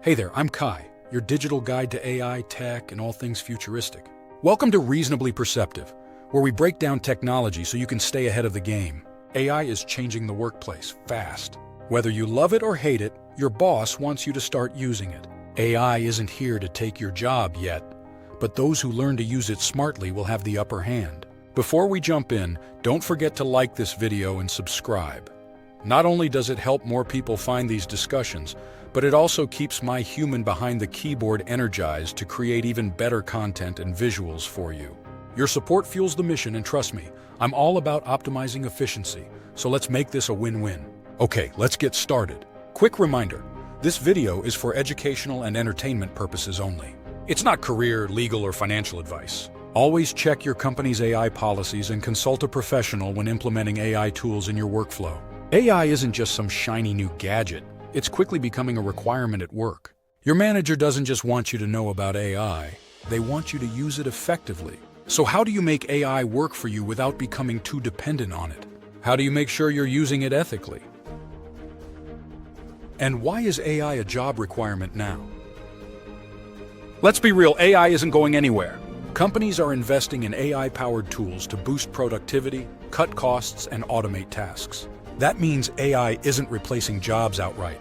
Hey there, I'm Kai, your digital guide to AI, tech, and all things futuristic. Welcome to Reasonably Perceptive, where we break down technology so you can stay ahead of the game. AI is changing the workplace fast. Whether you love it or hate it, your boss wants you to start using it. AI isn't here to take your job yet, but those who learn to use it smartly will have the upper hand. Before we jump in, don't forget to like this video and subscribe. Not only does it help more people find these discussions, but it also keeps my human behind the keyboard energized to create even better content and visuals for you. Your support fuels the mission, and trust me, I'm all about optimizing efficiency, so let's make this a win-win. Okay, let's get started. Quick reminder, this video is for educational and entertainment purposes only. It's not career, legal, or financial advice. Always check your company's AI policies and consult a professional when implementing AI tools in your workflow. AI isn't just some shiny new gadget. It's quickly becoming a requirement at work. Your manager doesn't just want you to know about AI, they want you to use it effectively. So how do you make AI work for you without becoming too dependent on it? How do you make sure you're using it ethically? And why is AI a job requirement now? Let's be real, AI isn't going anywhere. Companies are investing in AI-powered tools to boost productivity, cut costs, and automate tasks. That means AI isn't replacing jobs outright,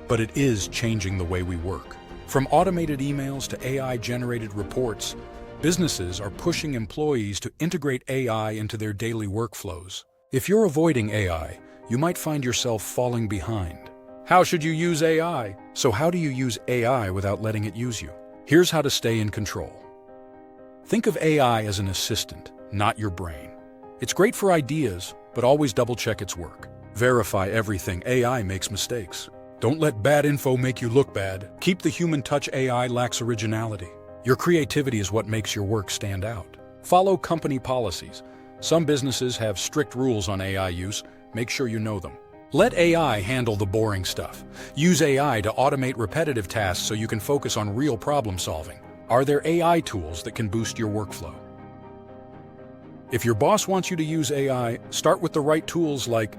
but it is changing the way we work. From automated emails to AI-generated reports, businesses are pushing employees to integrate AI into their daily workflows. If you're avoiding AI, you might find yourself falling behind. How should you use AI? So how do you use AI without letting it use you? Here's how to stay in control. Think of AI as an assistant, not your brain. It's great for ideas, but always double-check its work. Verify everything. AI makes mistakes. Don't let bad info make you look bad. Keep the human touch. AI lacks originality. Your creativity is what makes your work stand out. Follow company policies. Some businesses have strict rules on AI use. Make sure you know them. Let AI handle the boring stuff. Use AI to automate repetitive tasks so you can focus on real problem solving. Are there AI tools that can boost your workflow? If your boss wants you to use AI, start with the right tools like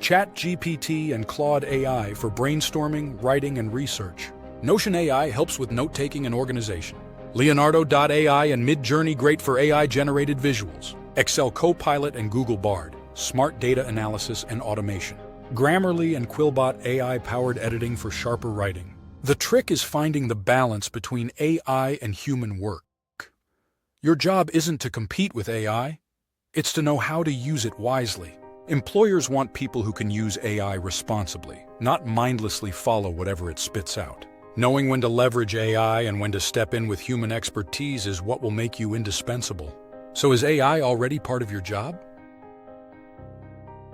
ChatGPT and Claude AI for brainstorming, writing, and research. Notion AI helps with note-taking and organization. Leonardo.ai and Midjourney great for AI-generated visuals. Excel Copilot and Google Bard, smart data analysis and automation. Grammarly and Quillbot AI-powered editing for sharper writing. The trick is finding the balance between AI and human work. Your job isn't to compete with AI. It's to know how to use it wisely. Employers want people who can use AI responsibly, not mindlessly follow whatever it spits out. Knowing when to leverage AI and when to step in with human expertise is what will make you indispensable. So is AI already part of your job?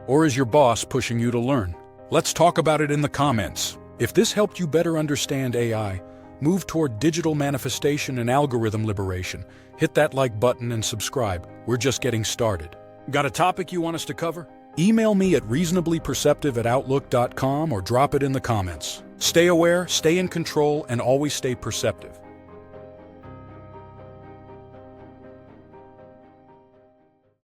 Or is your boss pushing you to learn? Let's talk about it in the comments. If this helped you better understand AI, move toward digital manifestation and algorithm liberation, hit that like button and subscribe. We're just getting started. Got a topic you want us to cover? Email me at reasonablyperceptive@outlook.com or drop it in the comments. Stay aware, stay in control, and always stay perceptive.